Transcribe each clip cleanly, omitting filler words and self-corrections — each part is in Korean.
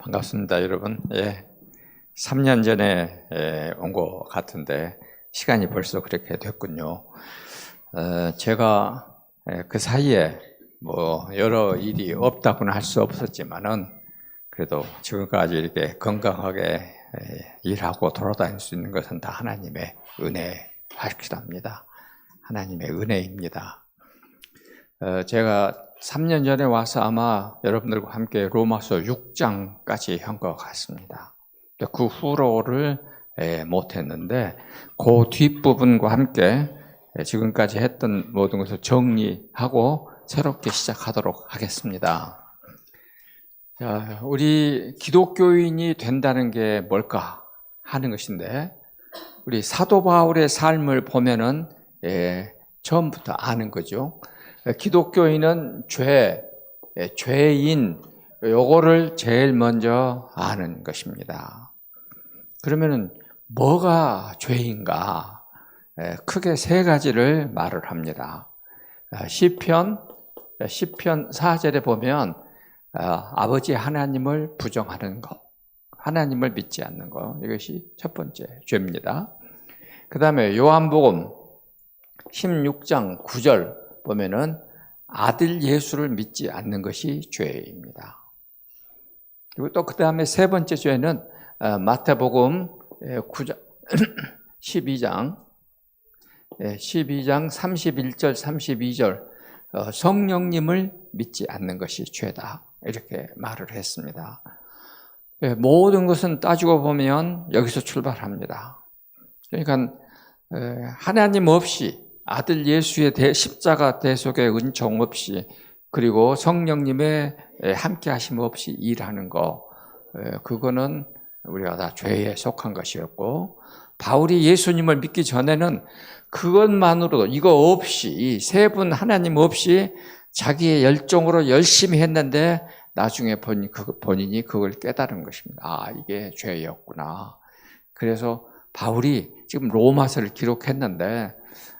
반갑습니다, 여러분. 3년 전에 온 것 같은데 시간이 벌써 그렇게 됐군요. 제가 그 사이에 뭐 여러 일이 없다고는 할 수 없었지만은 그래도 지금까지 이렇게 건강하게 일하고 돌아다닐 수 있는 것은 다 하나님의 은혜 확실합니다. 하나님의 은혜입니다. 제가 3년 전에 와서 아마 여러분들과 함께 로마서 6장까지 한 것 같습니다. 그 후로를 못했는데 그 뒷부분과 함께 지금까지 했던 모든 것을 정리하고 새롭게 시작하도록 하겠습니다. 자, 우리 기독교인이 된다는 게 뭘까 하는 것인데, 우리 사도 바울의 삶을 보면은 처음부터 아는 거죠. 기독교인은 죄인, 요거를 제일 먼저 아는 것입니다. 그러면은 뭐가 죄인가? 크게 세 가지를 말을 합니다. 시편 4절에 보면 아버지 하나님을 부정하는 것, 하나님을 믿지 않는 것, 이것이 첫 번째 죄입니다. 그 다음에 요한복음 16장 9절 보면은 아들 예수를 믿지 않는 것이 죄입니다. 그리고 또 그 다음에 세 번째 죄는 마태복음 9장 12장 31절 32절 성령님을 믿지 않는 것이 죄다, 이렇게 말을 했습니다. 모든 것은 따지고 보면 여기서 출발합니다. 그러니까 하나님 없이, 아들 예수의 십자가 대속의 은총 없이, 그리고 성령님의 함께 하심 없이 일하는 거, 그거는 우리가 다 죄에 속한 것이었고, 바울이 예수님을 믿기 전에는 그것만으로도, 이거 없이, 이 세 분 하나님 없이 자기의 열정으로 열심히 했는데 나중에 본인이 그걸 깨달은 것입니다. 아, 이게 죄였구나. 그래서 바울이 지금 로마서를 기록했는데,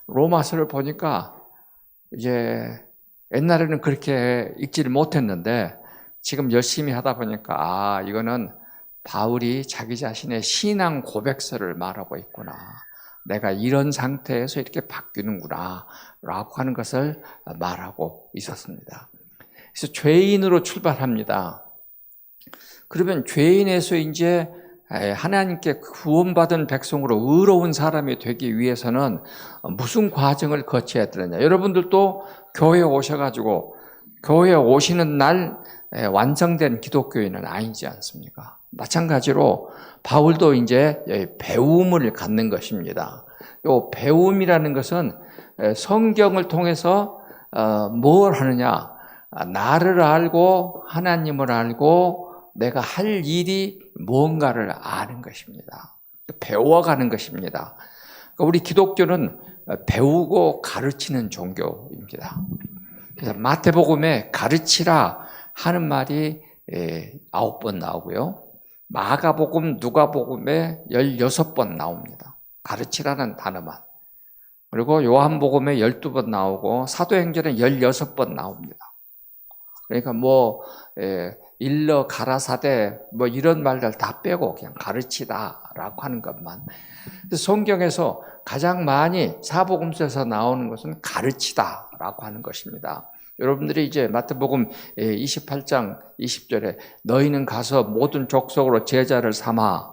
로마서를 보니까 이제 옛날에는 그렇게 읽지를 못했는데 지금 열심히 하다 보니까 아, 이거는 바울이 자기 자신의 신앙 고백서를 말하고 있구나. 내가 이런 상태에서 이렇게 바뀌는구나 라고 하는 것을 말하고 있었습니다. 그래서 죄인으로 출발합니다. 그러면 죄인에서 이제 하나님께 구원받은 백성으로 의로운 사람이 되기 위해서는 무슨 과정을 거쳐야 되느냐. 여러분들도 교회에 오셔가지고 교회에 오시는 날 완성된 기독교인은 아니지 않습니까? 마찬가지로 바울도 이제 배움을 갖는 것입니다. 이 배움이라는 것은 성경을 통해서 뭘 하느냐. 나를 알고 하나님을 알고 내가 할 일이 뭔가를 아는 것입니다. 배워가는 것입니다. 우리 기독교는 배우고 가르치는 종교입니다. 그래서 마태복음에 가르치라 하는 말이 9번 나오고요. 마가복음, 누가복음에 16번 나옵니다. 가르치라는 단어만. 그리고 요한복음에 12번 나오고 사도행전에 16번 나옵니다. 그러니까 일러 가라사대 이런 말들 다 빼고 그냥 가르치다라고 하는 것만. 성경에서 가장 많이 사복음서에서 나오는 것은 가르치다라고 하는 것입니다. 여러분들이 이제 마태복음 28장 20절에 너희는 가서 모든 족속으로 제자를 삼아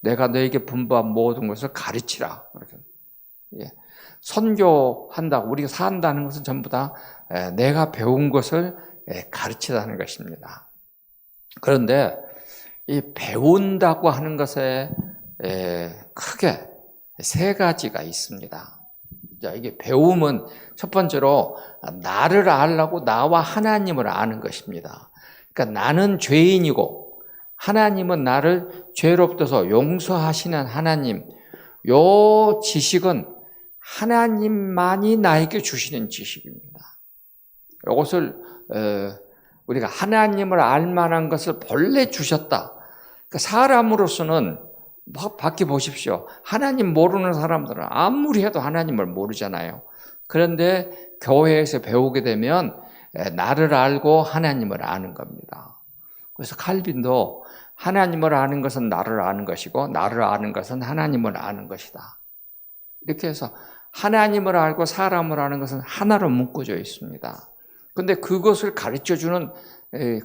내가 너에게 분부한 모든 것을 가르치라. 선교한다고 우리가 산다는 것은 전부 다 내가 배운 것을 가르치다는 것입니다. 그런데 이 배운다고 하는 것에 크게 세 가지가 있습니다. 자, 이게 배움은 첫 번째로 나를 알라고 나와 하나님을 아는 것입니다. 그러니까 나는 죄인이고 하나님은 나를 죄로부터 용서하시는 하나님, 요 지식은 하나님만이 나에게 주시는 지식입니다. 이것을 우리가 하나님을 알 만한 것을 본래 주셨다. 그러니까 사람으로서는 밖에 보십시오. 하나님 모르는 사람들은 아무리 해도 하나님을 모르잖아요. 그런데 교회에서 배우게 되면 나를 알고 하나님을 아는 겁니다. 그래서 칼빈도 하나님을 아는 것은 나를 아는 것이고 나를 아는 것은 하나님을 아는 것이다. 이렇게 해서 하나님을 알고 사람을 아는 것은 하나로 묶어져 있습니다. 그런데 그것을 가르쳐주는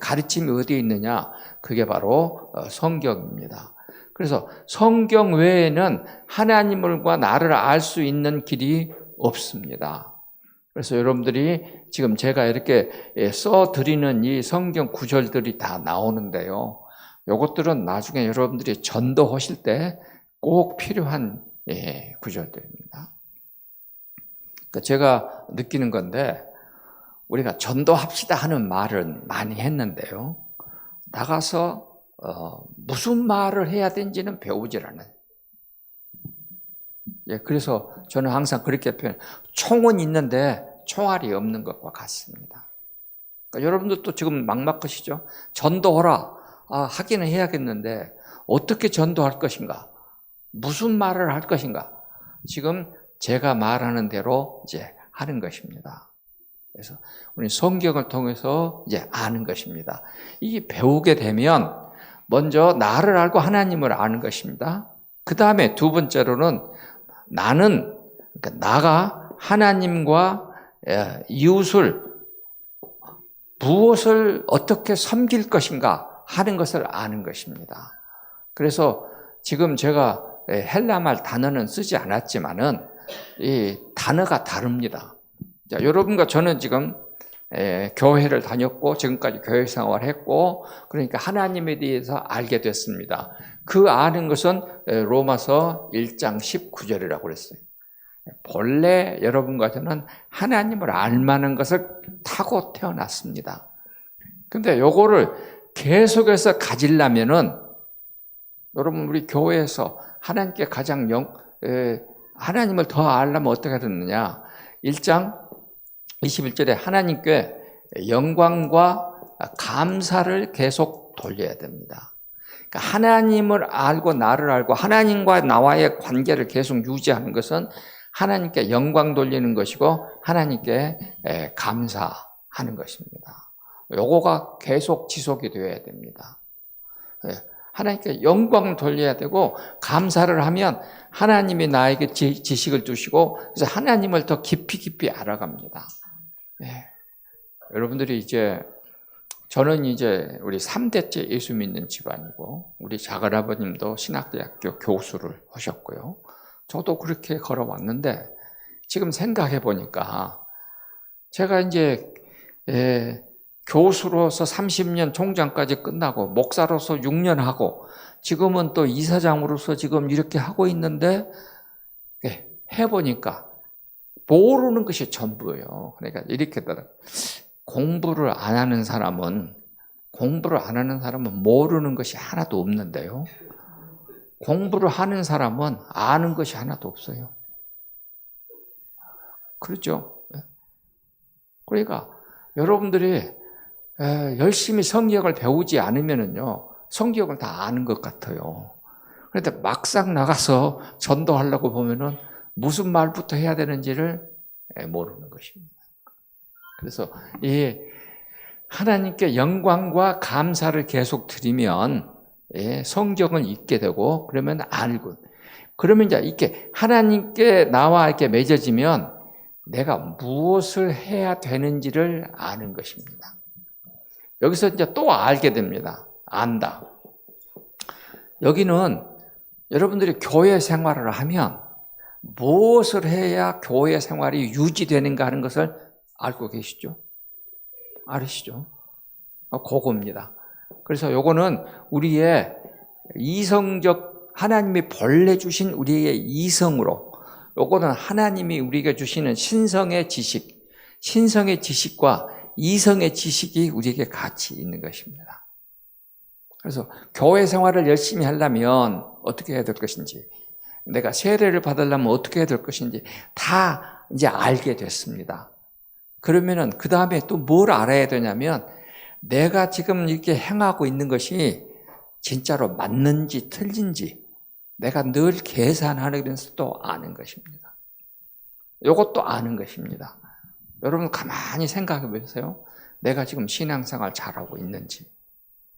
가르침이 어디에 있느냐? 그게 바로 성경입니다. 그래서 성경 외에는 하나님과 나를 알 수 있는 길이 없습니다. 그래서 여러분들이 지금 제가 이렇게 써드리는 이 성경 구절들이 다 나오는데요. 이것들은 나중에 여러분들이 전도하실 때 꼭 필요한 구절들입니다. 그러니까 제가 느끼는 건데 우리가 전도합시다 하는 말은 많이 했는데요. 나가서 무슨 말을 해야 되는지는 배우질 않아요. 그래서 저는 항상 그렇게 표현해요. 총은 있는데 총알이 없는 것과 같습니다. 그러니까 여러분들도 지금 막막하시죠? 전도하라. 하기는 해야겠는데 어떻게 전도할 것인가? 무슨 말을 할 것인가? 지금 제가 말하는 대로 이제 하는 것입니다. 그래서 우리 성경을 통해서 이제 아는 것입니다. 이게 배우게 되면 먼저 나를 알고 하나님을 아는 것입니다. 그 다음에 두 번째로는 나는, 그러니까 나가 하나님과 이웃을 무엇을 어떻게 섬길 것인가 하는 것을 아는 것입니다. 그래서 지금 제가 헬라말 단어는 쓰지 않았지만은 이 단어가 다릅니다. 자, 여러분과 저는 지금 교회를 다녔고 지금까지 교회 생활을 했고 그러니까 하나님에 대해서 알게 됐습니다. 그 아는 것은 로마서 1장 19절이라고 그랬어요. 본래 여러분과 저는 하나님을 알 만한 것을 타고 태어났습니다. 근데 요거를 계속해서 가지려면은 여러분 우리 교회에서 하나님께 가장 하나님을 더 알려면 어떻게 되느냐? 1장 21절에 하나님께 영광과 감사를 계속 돌려야 됩니다. 그러니까 하나님을 알고 나를 알고 하나님과 나와의 관계를 계속 유지하는 것은 하나님께 영광 돌리는 것이고 하나님께 감사하는 것입니다. 요거가 계속 지속이 되어야 됩니다. 하나님께 영광을 돌려야 되고 감사를 하면 하나님이 나에게 지식을 주시고 그래서 하나님을 더 깊이 알아갑니다. 여러분들이 저는 우리 3대째 예수 믿는 집안이고 우리 작은아버님도 신학대학교 교수를 하셨고요. 저도 그렇게 걸어왔는데 지금 생각해 보니까 제가 교수로서 30년 총장까지 끝나고 목사로서 6년 하고 지금은 또 이사장으로서 지금 이렇게 하고 있는데 해보니까 모르는 것이 전부예요. 그러니까 이렇게 공부를 안 하는 사람은 모르는 것이 하나도 없는데요. 공부를 하는 사람은 아는 것이 하나도 없어요. 그렇죠? 그러니까 여러분들이 열심히 성경을 배우지 않으면은요, 성경을 다 아는 것 같아요. 그런데 막상 나가서 전도하려고 보면은 무슨 말부터 해야 되는지를 모르는 것입니다. 그래서 이 하나님께 영광과 감사를 계속 드리면 성경을 읽게 되고 그러면 알고 그러면 이제 이렇게 하나님께 나와 이렇게 맺어지면 내가 무엇을 해야 되는지를 아는 것입니다. 여기서 이제 또 알게 됩니다. 안다. 여기는 여러분들이 교회 생활을 하면 무엇을 해야 교회 생활이 유지되는가 하는 것을 알고 계시죠? 알으시죠? 그겁니다. 그래서 요거는 우리의 이성적 하나님이 벌내 주신 우리의 이성으로 요거는 하나님이 우리에게 주시는 신성의 지식과 이성의 지식이 우리에게 같이 있는 것입니다. 그래서 교회 생활을 열심히 하려면 어떻게 해야 될 것인지, 내가 세례를 받으려면 어떻게 해야 될 것인지 다 이제 알게 됐습니다. 그러면은 그 다음에 또 뭘 알아야 되냐면 내가 지금 이렇게 행하고 있는 것이 진짜로 맞는지 틀린지 내가 늘 계산하면서 또 아는 것입니다. 이것도 아는 것입니다. 여러분 가만히 생각해 보세요. 내가 지금 신앙생활 잘하고 있는지,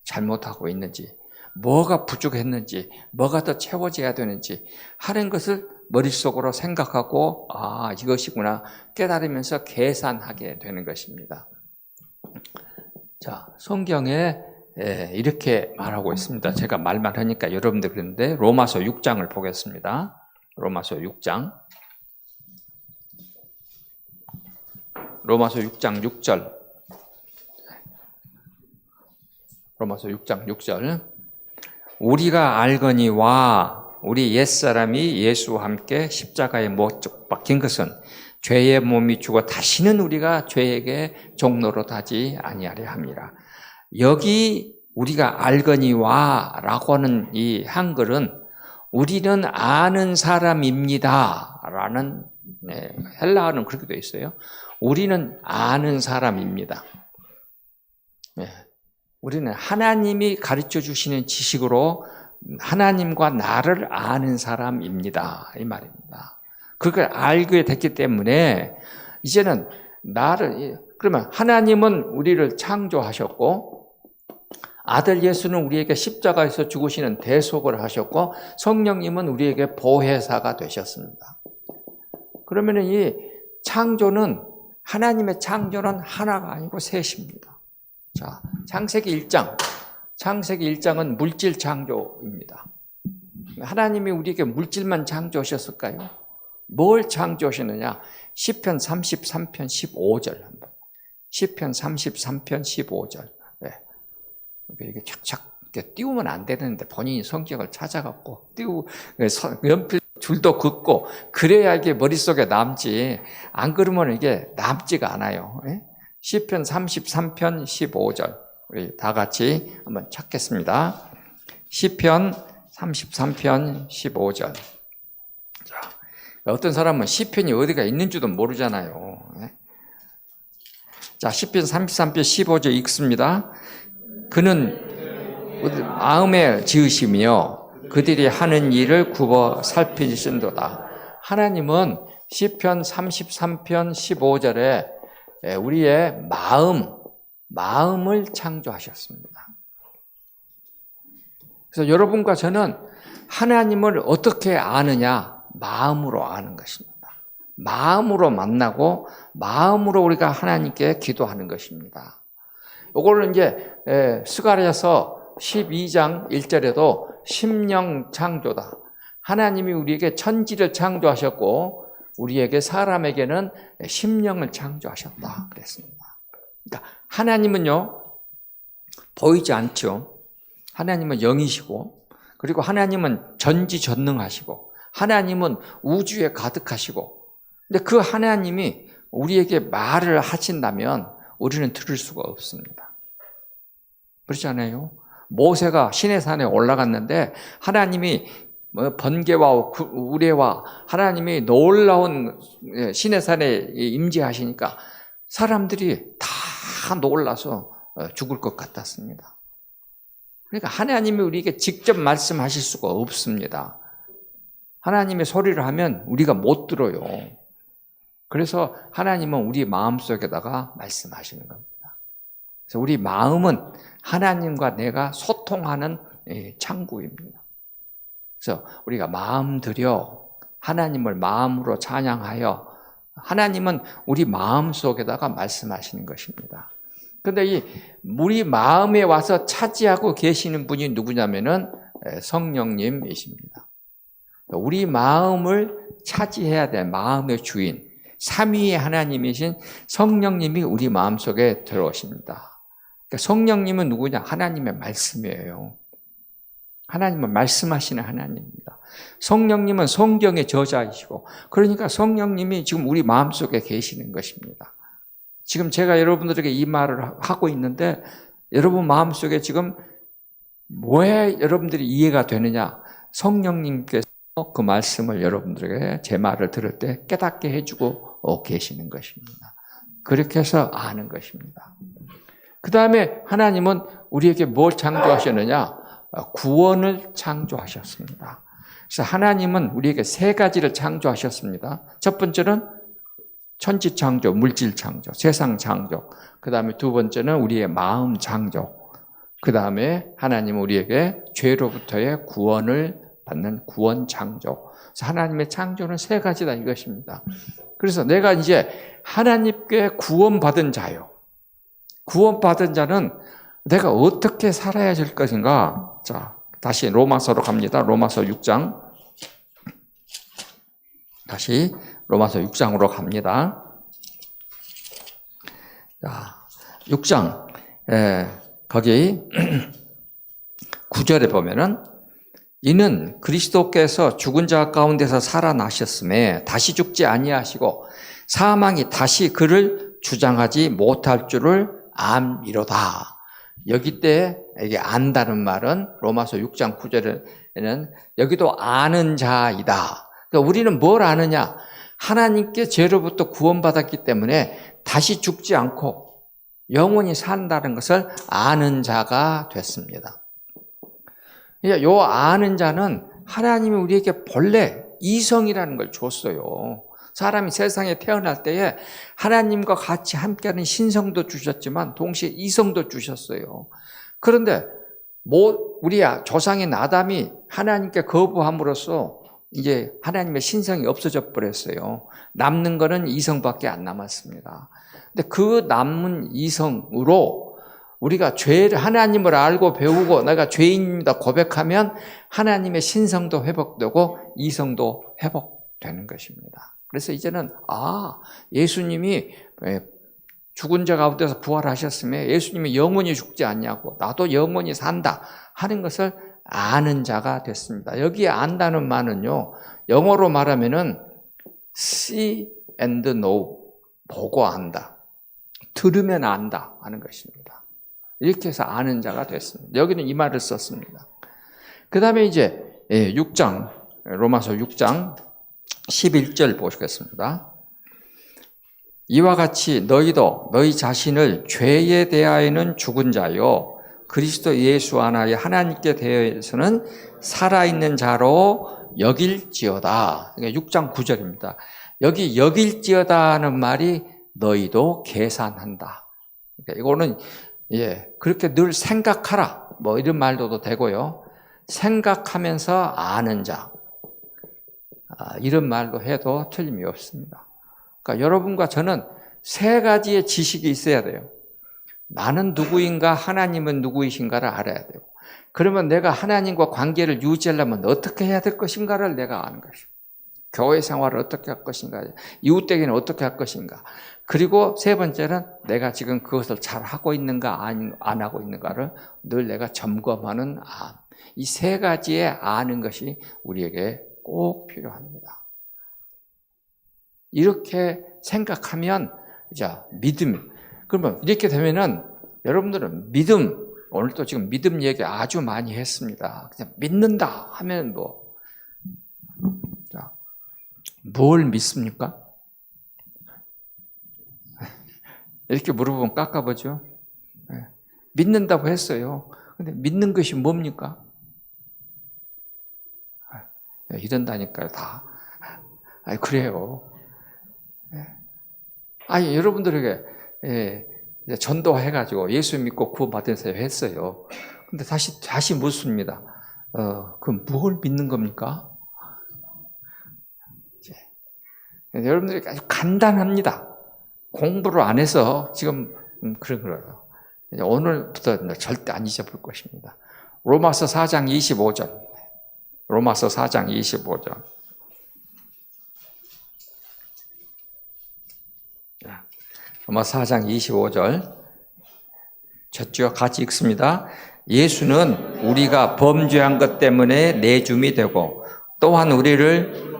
잘못하고 있는지, 뭐가 부족했는지, 뭐가 더 채워져야 되는지 하는 것을 머릿속으로 생각하고 이것이구나 깨달으면서 계산하게 되는 것입니다. 자, 성경에 이렇게 말하고 있습니다. 제가 말만 하니까 여러분들 그런데 로마서 6장을 보겠습니다. 로마서 6장 6절. 로마서 6장 6절. 우리가 알거니와 우리 옛사람이 예수와 함께 십자가에 못 박힌 것은 죄의 몸이 죽어 다시는 우리가 죄에게 종노릇 하지 아니하려 함이라. 여기 우리가 알거니와 라고 하는 이 한글은 우리는 아는 사람입니다 라는 헬라어는 그렇게 되어 있어요. 우리는 아는 사람입니다. 우리는 하나님이 가르쳐 주시는 지식으로 하나님과 나를 아는 사람입니다. 이 말입니다. 그걸 알게 됐기 때문에 이제는 그러면 하나님은 우리를 창조하셨고 아들 예수는 우리에게 십자가에서 죽으시는 대속을 하셨고 성령님은 우리에게 보혜사가 되셨습니다. 그러면 이 창조는 하나님의 창조는 하나가 아니고 셋입니다. 자, 창세기 1장은 물질 창조입니다. 하나님이 우리에게 물질만 창조하셨을까요? 뭘 창조하셨느냐? 시편 33편 15절 한번. 시편 33편 15절. 이게 착착 띄우면 안 되는데 본인이 성경을 찾아갖고 연필 줄도 긋고 그래야 이게 머릿속에 남지. 안 그러면 이게 남지가 않아요. 시편 33편 15절. 우리 다 같이 한번 찾겠습니다. 시편 33편 15절. 자, 어떤 사람은 시편이 어디가 있는지도 모르잖아요. 자, 시편 33편 15절 읽습니다. 그는 마음에 지으시며 그들이 하는 일을 굽어 살피신도다. 하나님은 시편 33편 15절에 우리의 마음을 창조하셨습니다. 그래서 여러분과 저는 하나님을 어떻게 아느냐? 마음으로 아는 것입니다. 마음으로 만나고 마음으로 우리가 하나님께 기도하는 것입니다. 이거를 이제 스가랴서 12장 1절에도 심령 창조다. 하나님이 우리에게 천지를 창조하셨고 우리에게 사람에게는 심령을 창조하셨다 그랬습니다. 그러니까 하나님은요 보이지 않죠. 하나님은 영이시고 그리고 하나님은 전지전능하시고 하나님은 우주에 가득하시고 근데 그 하나님이 우리에게 말을 하신다면 우리는 들을 수가 없습니다. 그렇지 않아요? 모세가 시내산에 올라갔는데 하나님이 번개와 우레와 하나님이 놀라운 시내산에 임재하시니까 사람들이 다 놀라서 죽을 것 같았습니다. 그러니까 하나님이 우리에게 직접 말씀하실 수가 없습니다. 하나님의 소리를 하면 우리가 못 들어요. 그래서 하나님은 우리 마음속에다가 말씀하시는 겁니다. 그래서 우리 마음은 하나님과 내가 소통하는 창구입니다. 그래서 우리가 마음 들여 하나님을 마음으로 찬양하여 하나님은 우리 마음속에다가 말씀하시는 것입니다. 그런데 우리 마음에 와서 차지하고 계시는 분이 누구냐면은 성령님이십니다. 우리 마음을 차지해야 될 마음의 주인 삼위의 하나님이신 성령님이 우리 마음속에 들어오십니다. 그러니까 성령님은 누구냐? 하나님의 말씀이에요. 하나님은 말씀하시는 하나님입니다. 성령님은 성경의 저자이시고 그러니까 성령님이 지금 우리 마음속에 계시는 것입니다. 지금 제가 여러분들에게 이 말을 하고 있는데 여러분 마음속에 지금 왜 여러분들이 이해가 되느냐? 성령님께서 그 말씀을 여러분들에게 제 말을 들을 때 깨닫게 해주고 계시는 것입니다. 그렇게 해서 아는 것입니다. 그 다음에 하나님은 우리에게 뭘 창조하셨느냐? 구원을 창조하셨습니다. 그래서 하나님은 우리에게 세 가지를 창조하셨습니다. 첫 번째는 천지 창조, 물질 창조, 세상 창조. 그 다음에 두 번째는 우리의 마음 창조. 그 다음에 하나님은 우리에게 죄로부터의 구원을 받는 구원 창조. 하나님의 창조는 세 가지다 이것입니다. 그래서 내가 이제 하나님께 구원받은 자요. 구원받은 자는 내가 어떻게 살아야 될 것인가? 자, 다시 로마서로 갑니다. 로마서 6장. 다시 로마서 6장으로 갑니다. 자, 6장. 거기 9절에 보면은 이는 그리스도께서 죽은 자 가운데서 살아나셨음에 다시 죽지 아니하시고 사망이 다시 그를 주장하지 못할 줄을 암이로다. 여기 때 이게 안다는 말은 로마서 6장 9절에는 여기도 아는 자이다. 그러니까 우리는 뭘 아느냐? 하나님께 죄로부터 구원받았기 때문에 다시 죽지 않고 영원히 산다는 것을 아는 자가 됐습니다. 요 아는 자는 하나님이 우리에게 본래 이성이라는 걸 줬어요. 사람이 세상에 태어날 때에 하나님과 같이 함께하는 신성도 주셨지만 동시에 이성도 주셨어요. 그런데 우리 조상인 아담이 하나님께 거부함으로써 이제 하나님의 신성이 없어져 버렸어요. 남는 거는 이성밖에 안 남았습니다. 근데 그 남은 이성으로 우리가 하나님을 알고 배우고 내가 죄인입니다 고백하면 하나님의 신성도 회복되고 이성도 회복되는 것입니다. 그래서 이제는 예수님이 죽은 자 가운데서 부활하셨으며 예수님이 영원히 죽지 않냐고 나도 영원히 산다 하는 것을 아는 자가 됐습니다. 여기에 안다는 말은요, 영어로 말하면은 see and know, 보고 안다, 들으면 안다 하는 것입니다. 이렇게 해서 아는 자가 됐습니다. 여기는 이 말을 썼습니다. 그 다음에 이제 6장, 로마서 6장 11절 보시겠습니다. 이와 같이 너희도 너희 자신을 죄에 대하여는 죽은 자요 그리스도 예수 안하여 하나님께 대하여서는 살아있는 자로 여길지어다. 그러니까 6장 9절입니다. 여기 여길지어다는 말이 너희도 계산한다. 그러니까 이거는 그렇게 늘 생각하라 뭐 이런 말도 되고요. 생각하면서 아는 자 이런 말로 해도 틀림이 없습니다. 그러니까 여러분과 저는 세 가지의 지식이 있어야 돼요. 나는 누구인가, 하나님은 누구이신가를 알아야 돼요. 그러면 내가 하나님과 관계를 유지하려면 어떻게 해야 될 것인가를 내가 아는 것이고, 교회 생활을 어떻게 할 것인가, 이웃되기는 어떻게 할 것인가, 그리고 세 번째는 내가 지금 그것을 잘 하고 있는가 안 하고 있는가를 늘 내가 점검하는 이 세 가지의 아는 것이 우리에게 꼭 필요합니다. 이렇게 생각하면 믿음. 그러면 이렇게 되면은 여러분들은 믿음, 오늘 또 지금 믿음 얘기 아주 많이 했습니다. 그냥 믿는다 하면 뭘 믿습니까? 이렇게 물어보면 깎아보죠. 믿는다고 했어요. 근데 믿는 것이 뭡니까? 이런다니까요, 다. 그래요. 여러분들에게 전도해가지고 예수 믿고 구원받으세요 했어요. 근데 다시 묻습니다. 그럼 뭘 믿는 겁니까? 여러분들이 아주 간단합니다. 공부를 안 해서 지금 그런 거예요. 오늘부터 절대 안 잊어볼 것입니다. 로마서 4장 25절. 로마서 4장 25절. 로마서 4장 25절. 쳤죠? 같이 읽습니다. 예수는 우리가 범죄한 것 때문에 내줌이 되고 또한 우리를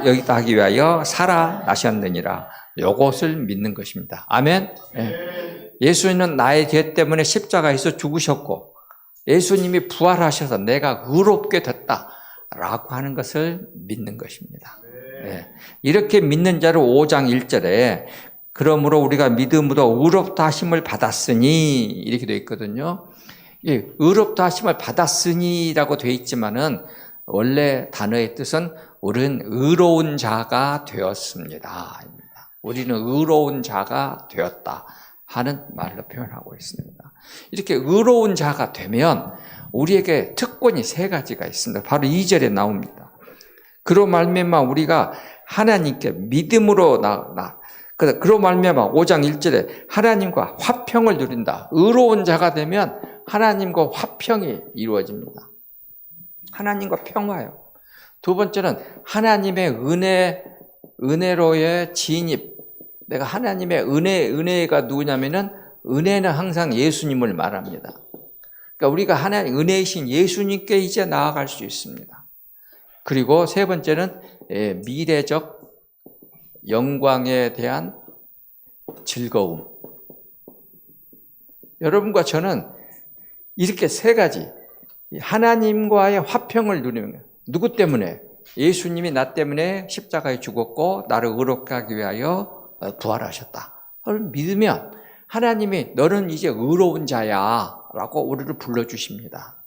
여기다 하기 위하여 살아나셨느니라. 이것을 믿는 것입니다. 아멘. 예수님은 나의 죄 때문에 십자가에서 죽으셨고 예수님이 부활하셔서 내가 의롭게 됐다라고 하는 것을 믿는 것입니다. 이렇게 믿는 자를 5장 1절에 그러므로 우리가 믿음으로 의롭다 하심을 받았으니 이렇게 되어 있거든요. 의롭다 하심을 받았으니라고 되어 있지만은 원래 단어의 뜻은 우리는 의로운 자가 되었습니다. 우리는 의로운 자가 되었다 하는 말로 표현하고 있습니다. 이렇게 의로운 자가 되면 우리에게 특권이 세 가지가 있습니다. 바로 2절에 나옵니다. 그로 말미암아 우리가 하나님께 믿음으로 그로 말미암아 5장 1절에 하나님과 화평을 누린다. 의로운 자가 되면 하나님과 화평이 이루어집니다. 하나님과 평화요. 두 번째는 하나님의 은혜로의 진입. 내가 하나님의 은혜가 누구냐면은 은혜는 항상 예수님을 말합니다. 그러니까 우리가 하나님 은혜이신 예수님께 이제 나아갈 수 있습니다. 그리고 세 번째는 미래적 영광에 대한 즐거움. 여러분과 저는 이렇게 세 가지 하나님과의 화평을 누리는 거예요. 누구 때문에? 예수님이 나 때문에 십자가에 죽었고 나를 의롭게 하기 위하여 부활하셨다. 그걸 믿으면 하나님이 너는 이제 의로운 자야 라고 우리를 불러주십니다.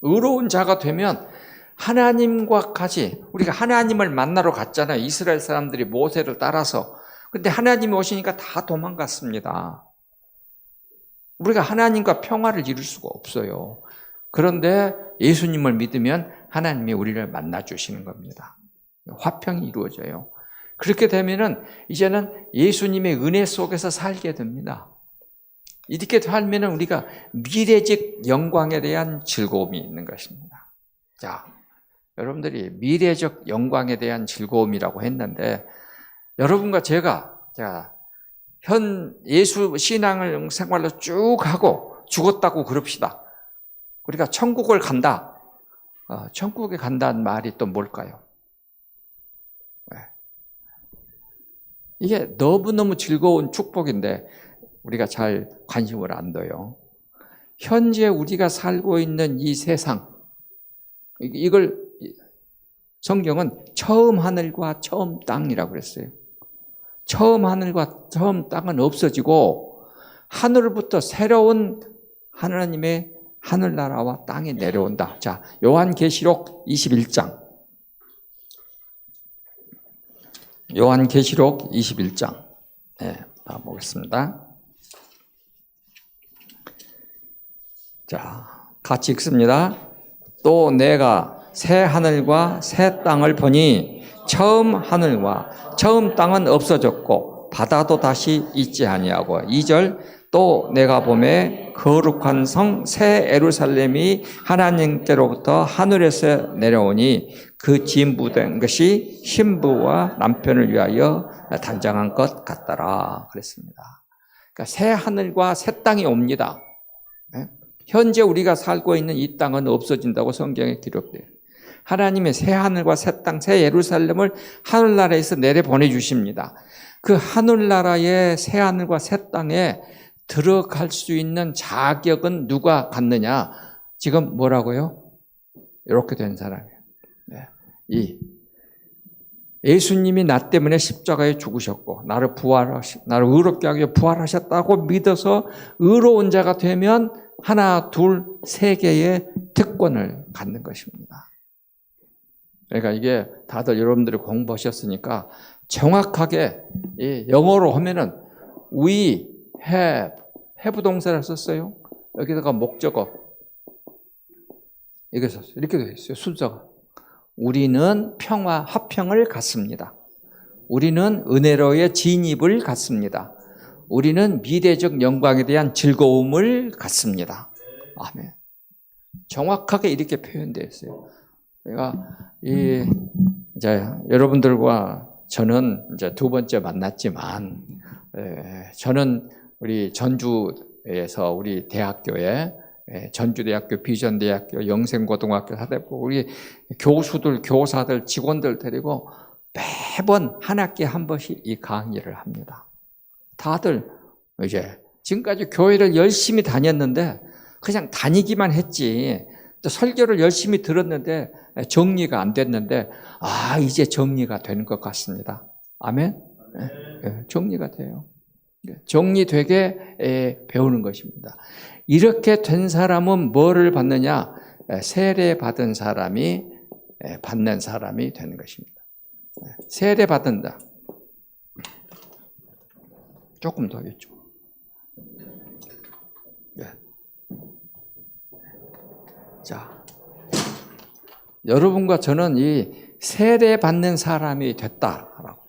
의로운 자가 되면 하나님과 같이 우리가 하나님을 만나러 갔잖아요. 이스라엘 사람들이 모세를 따라서. 근데 하나님이 오시니까 다 도망갔습니다. 우리가 하나님과 평화를 이룰 수가 없어요. 그런데 예수님을 믿으면 하나님이 우리를 만나주시는 겁니다. 화평이 이루어져요. 그렇게 되면은 이제는 예수님의 은혜 속에서 살게 됩니다. 이렇게 살면은 우리가 미래적 영광에 대한 즐거움이 있는 것입니다. 자, 여러분들이 미래적 영광에 대한 즐거움이라고 했는데 여러분과 제가 예수 신앙을 생활로 쭉 하고 죽었다고 그럽시다. 우리가 천국을 간다. 천국에 간다는 말이 또 뭘까요? 이게 너무너무 즐거운 축복인데 우리가 잘 관심을 안 둬요. 현재 우리가 살고 있는 이 세상, 이걸 성경은 처음 하늘과 처음 땅이라고 그랬어요. 처음 하늘과 처음 땅은 없어지고 하늘부터 새로운 하나님의 하늘나라와 땅이 내려온다. 자, 요한계시록 21장. 요한계시록 21장. 네, 보겠습니다. 자, 같이 읽습니다. 또 내가 새 하늘과 새 땅을 보니 처음 하늘과 처음 땅은 없어졌고 바다도 다시 있지 아니하고 2절 또 내가 보매 거룩한 성 새 예루살렘이 하나님께로부터 하늘에서 내려오니 그 진부된 것이 신부와 남편을 위하여 단장한 것 같더라 그랬습니다. 그러니까 새 하늘과 새 땅이 옵니다. 현재 우리가 살고 있는 이 땅은 없어진다고 성경에 기록돼요. 하나님의 새 하늘과 새 땅, 새 예루살렘을 하늘나라에서 내려보내 주십니다. 그 하늘나라의 새 하늘과 새 땅에 들어갈 수 있는 자격은 누가 갖느냐? 지금 뭐라고요? 이렇게 된 사람이에요. 예수님이 나 때문에 십자가에 죽으셨고 나를 의롭게 하기 위해 부활하셨다고 믿어서 의로운 자가 되면 하나, 둘, 세 개의 특권을 갖는 것입니다. 그러니까 이게 다들 여러분들이 공부하셨으니까 정확하게 영어로 하면은 we have 동사를 썼어요. 여기다가 목적어 이렇게 썼어요. 이렇게 되어 있어요. 순서가. 우리는 평화, 화평을 갖습니다. 우리는 은혜로의 진입을 갖습니다. 우리는 미래적 영광에 대한 즐거움을 갖습니다. 아멘. 정확하게 이렇게 표현되어 있어요. 그러니까 이제 여러분들과 저는 이제 두 번째 만났지만, 저는 우리 전주에서 우리 대학교에 전주대학교, 비전대학교, 영생고등학교, 사대부 우리 교수들, 교사들, 직원들 데리고 매번 한 학기에 한 번씩 이 강의를 합니다. 다들 이제 지금까지 교회를 열심히 다녔는데 그냥 다니기만 했지 또 설교를 열심히 들었는데 정리가 안 됐는데 이제 정리가 되는 것 같습니다. 아멘? 정리가 돼요. 정리되게 배우는 것입니다. 이렇게 된 사람은 뭐를 받느냐? 세례 받은 사람이 받는 사람이 되는 것입니다. 세례 받는다. 조금 더 있죠. 자, 여러분과 저는 이 세례받는 사람이 됐다라고.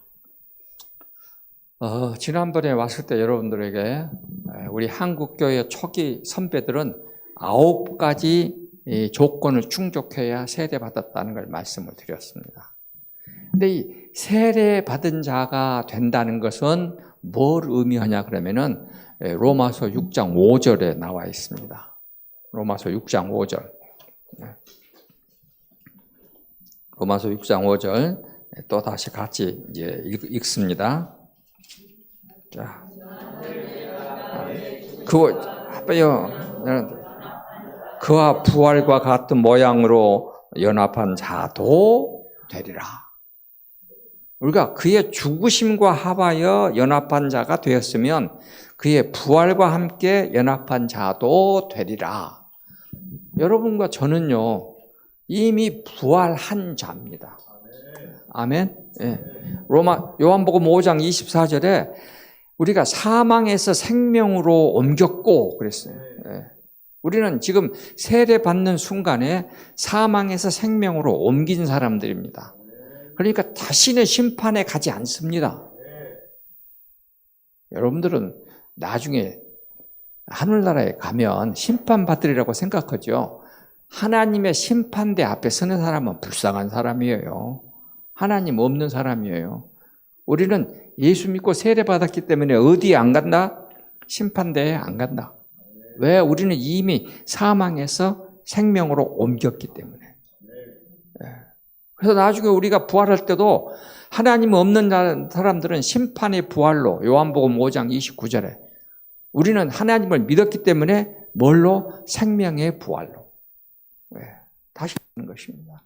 지난번에 왔을 때 여러분들에게 우리 한국교회 초기 선배들은 9가지 조건을 충족해야 세례받았다는 걸 말씀을 드렸습니다. 근데 이 세례받은 자가 된다는 것은 뭘 의미하냐 그러면은 로마서 6장 5절에 나와 있습니다. 로마서 6장 5절. 로마서 6장 5절 또 다시 같이 이제 읽습니다. 자, 그와 부활과 같은 모양으로 연합한 자도 되리라. 우리가 그의 죽으심과 합하여 연합한 자가 되었으면 그의 부활과 함께 연합한 자도 되리라. 여러분과 저는요, 이미 부활한 자입니다. 아멘. 예. 요한복음 5장 24절에 우리가 사망에서 생명으로 옮겼고 그랬어요. 예. 우리는 지금 세례받는 순간에 사망에서 생명으로 옮긴 사람들입니다. 그러니까 다시는 심판에 가지 않습니다. 여러분들은 나중에 하늘나라에 가면 심판받으리라고 생각하죠. 하나님의 심판대 앞에 서는 사람은 불쌍한 사람이에요. 하나님 없는 사람이에요. 우리는 예수 믿고 세례받았기 때문에 어디에 안 간다? 심판대에 안 간다. 왜? 우리는 이미 사망에서 생명으로 옮겼기 때문에. 그래서 나중에 우리가 부활할 때도 하나님 없는 사람들은 심판의 부활로, 요한복음 5장 29절에 우리는 하나님을 믿었기 때문에 뭘로? 생명의 부활로. 다시 하는 것입니다.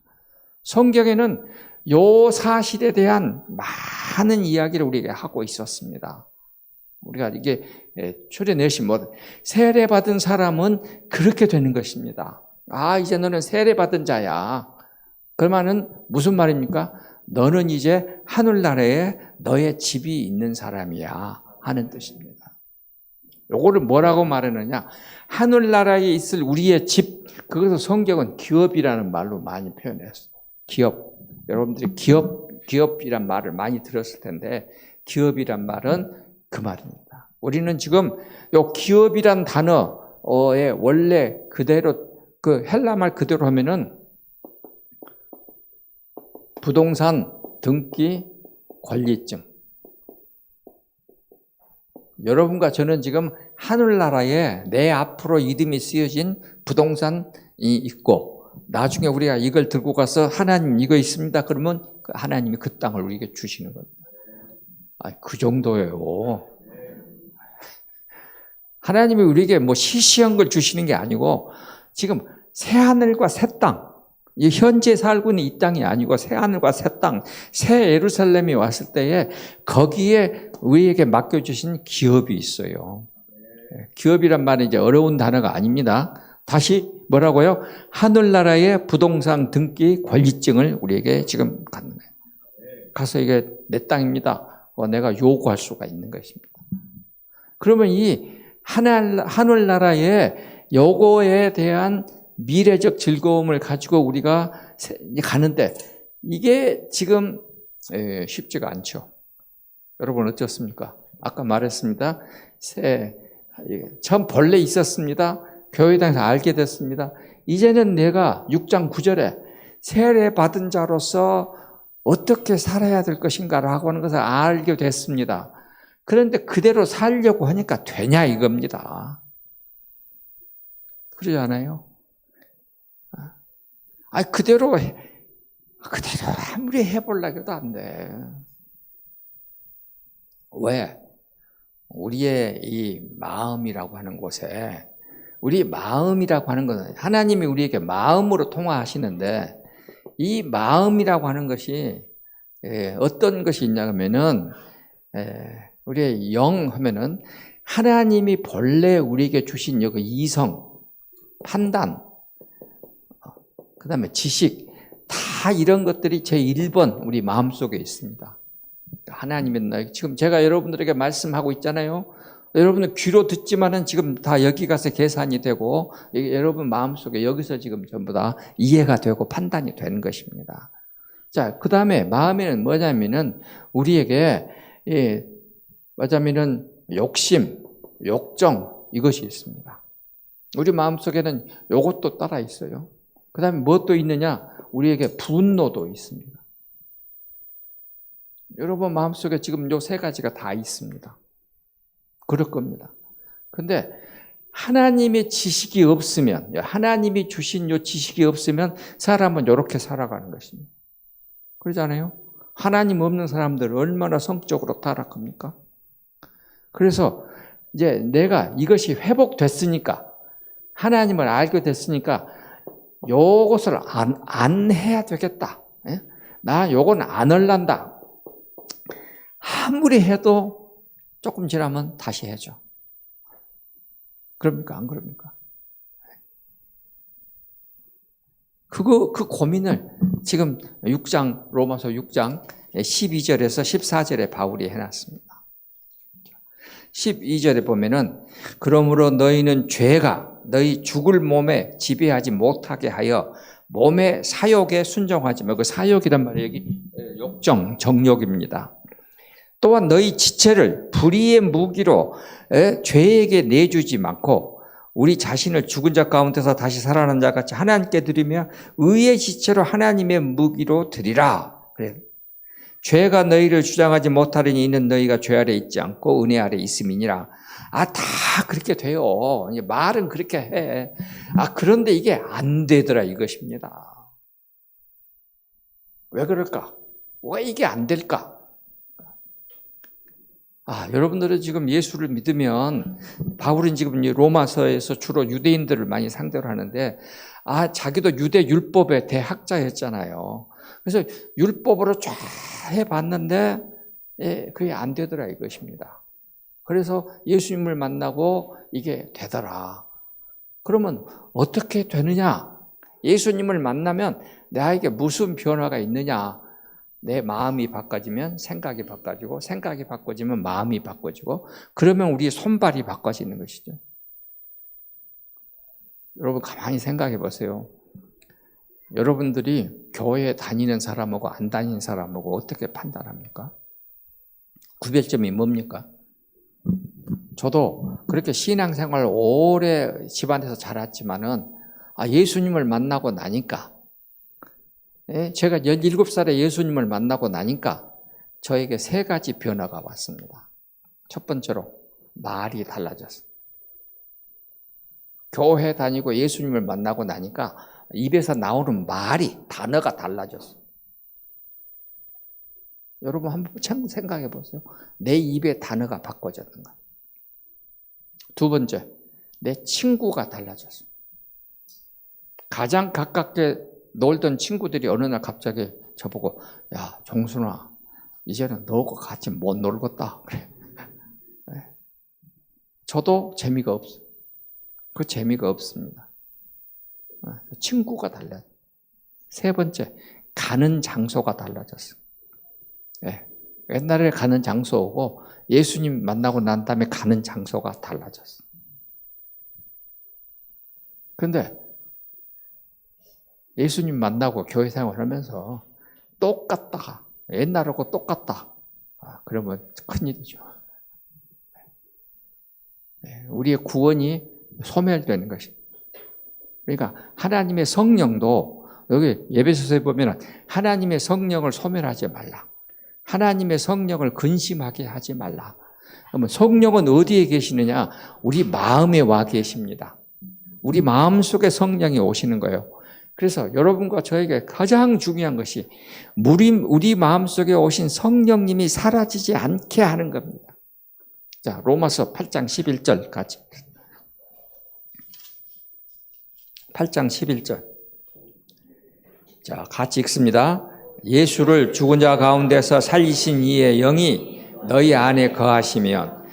성경에는 요 사실에 대한 많은 이야기를 우리가 하고 있었습니다. 우리가 이게 초대내신 세례받은 사람은 그렇게 되는 것입니다. 이제 너는 세례받은 자야. 그러면은 무슨 말입니까? 너는 이제 하늘나라에 너의 집이 있는 사람이야 하는 뜻입니다. 요거를 뭐라고 말하느냐? 하늘나라에 있을 우리의 집, 그것을 성경은 기업이라는 말로 많이 표현했어요. 기업. 여러분들이 기업이란 말을 많이 들었을 텐데 기업이란 말은 그 말입니다. 우리는 지금 요 기업이란 단어의 원래 그대로 그 헬라말 그대로 하면은 부동산 등기 권리증. 여러분과 저는 지금 하늘나라에 내 앞으로 이름이 쓰여진 부동산이 있고 나중에 우리가 이걸 들고 가서 하나님 이거 있습니다. 그러면 하나님이 그 땅을 우리에게 주시는 겁니다. 그 정도예요. 하나님이 우리에게 시시한 걸 주시는 게 아니고 지금 새하늘과 새 땅, 현재 살고 있는 이 땅이 아니고 새하늘과 새 땅, 새 예루살렘이 왔을 때에 거기에 우리에게 맡겨주신 기업이 있어요. 기업이란 말은 이제 어려운 단어가 아닙니다. 다시 뭐라고요? 하늘나라의 부동산 등기 권리증을 우리에게 지금 갖는 거예요. 가서 이게 내 땅입니다. 내가 요구할 수가 있는 것입니다. 그러면 이 하늘나라의 요거에 대한 미래적 즐거움을 가지고 우리가 가는데 이게 지금 쉽지가 않죠. 여러분 어떻습니까? 아까 말했습니다. 처음 본래 있었습니다. 교회당에서 알게 됐습니다. 이제는 내가 6장 9절에 세례받은 자로서 어떻게 살아야 될 것인가라고 하는 것을 알게 됐습니다. 그런데 그대로 살려고 하니까 되냐 이겁니다. 그러지 않아요? 그대로 아무리 해보려고 해도 안 돼. 왜? 우리의 이 마음이라고 하는 곳에 우리 마음이라고 하는 것은 하나님이 우리에게 마음으로 통화하시는데 이 마음이라고 하는 것이 어떤 것이 있냐 하면은 우리의 영 하면은 하나님이 본래 우리에게 주신 여기 이성, 판단, 그 다음에 지식 다 이런 것들이 제1번 우리 마음속에 있습니다. 하나님은 지금 제가 여러분들에게 말씀하고 있잖아요. 여러분은 귀로 듣지만은 지금 다 여기 가서 계산이 되고 여러분 마음속에 여기서 지금 전부 다 이해가 되고 판단이 되는 것입니다. 자, 그 다음에 마음에는 뭐냐면은 우리에게 뭐냐면은 욕심, 욕정 이것이 있습니다. 우리 마음속에는 이것도 따라 있어요. 그 다음에 무엇도 있느냐? 우리에게 분노도 있습니다. 여러분 마음속에 지금 요 세 가지가 다 있습니다. 그럴 겁니다. 근데 하나님의 지식이 없으면, 하나님이 주신 요 지식이 없으면 사람은 이렇게 살아가는 것입니다. 그러잖아요. 하나님 없는 사람들 얼마나 성적으로 타락합니까? 그래서 이제 내가 이것이 회복됐으니까, 하나님을 알게 됐으니까 요것을 안 해야 되겠다. 나 요건 안 할란다. 아무리 해도 조금 지나면 다시 해줘. 그럽니까? 안 그럽니까? 그 고민을 지금 로마서 6장 12절에서 14절에 바울이 해놨습니다. 12절에 보면은, 그러므로 너희는 죄가 너희 죽을 몸에 지배하지 못하게 하여 몸의 사욕에 순종하지 말고, 그 사욕이란 말이 여기 욕정, 정욕입니다. 또한 너희 지체를 불의의 무기로 죄에게 내주지 않고 우리 자신을 죽은 자 가운데서 다시 살아난 자 같이 하나님께 드리며 의의 지체로 하나님의 무기로 드리라. 그래. 죄가 너희를 주장하지 못하려니 이는 너희가 죄 아래 있지 않고 은혜 아래 있음이니라. 다 그렇게 돼요. 말은 그렇게 해. 그런데 이게 안 되더라 이것입니다. 왜 그럴까? 왜 이게 안 될까? 여러분들은 지금 예수를 믿으면, 바울은 지금 로마서에서 주로 유대인들을 많이 상대로 하는데, 자기도 유대 율법의 대학자였잖아요. 그래서 율법으로 쫙 해봤는데, 그게 안 되더라 이것입니다. 그래서 예수님을 만나고 이게 되더라. 그러면 어떻게 되느냐? 예수님을 만나면 나에게 무슨 변화가 있느냐? 내 마음이 바꿔지면 생각이 바꿔지고, 생각이 바꿔지면 마음이 바꿔지고, 그러면 우리의 손발이 바꿔지는 것이죠. 여러분 가만히 생각해 보세요. 여러분들이 교회에 다니는 사람하고 안 다니는 사람하고 어떻게 판단합니까? 구별점이 뭡니까? 저도 그렇게 신앙생활 오래 집안에서 자랐지만은 예수님을 만나고 나니까, 제가 17살에 예수님을 만나고 나니까 저에게 세 가지 변화가 왔습니다. 첫 번째로 말이 달라졌어요. 교회 다니고 예수님을 만나고 나니까 입에서 나오는 단어가 달라졌어요. 여러분 한번 생각해 보세요. 내 입의 단어가 바꿔졌는가? 두 번째, 내 친구가 달라졌어요. 가장 가깝게 놀던 친구들이 어느 날 갑자기 저보고, 야, 종순아, 이제는 너하고 같이 못 놀겠다. 그래. 저도 재미가 없어요. 그 재미가 없습니다. 친구가 달라요. 세 번째, 가는 장소가 달라졌어요. 옛날에 가는 장소고 예수님 만나고 난 다음에 가는 장소가 달라졌어요. 그런데 예수님 만나고 교회 생활하면서 똑같다, 옛날하고 똑같다, 그러면 큰일이죠. 우리의 구원이 소멸되는 것입니다. 그러니까 하나님의 성령도, 여기 에베소서에 보면 하나님의 성령을 소멸하지 말라, 하나님의 성령을 근심하게 하지 말라. 그러면 성령은 어디에 계시느냐? 우리 마음에 와 계십니다. 우리 마음속에 성령이 오시는 거예요. 그래서 여러분과 저에게 가장 중요한 것이 우리 마음속에 오신 성령님이 사라지지 않게 하는 겁니다. 자, 로마서 8장 11절 같이. 8장 11절. 자, 같이 읽습니다. 예수를 죽은 자 가운데서 살리신 이의 영이 너희 안에 거하시면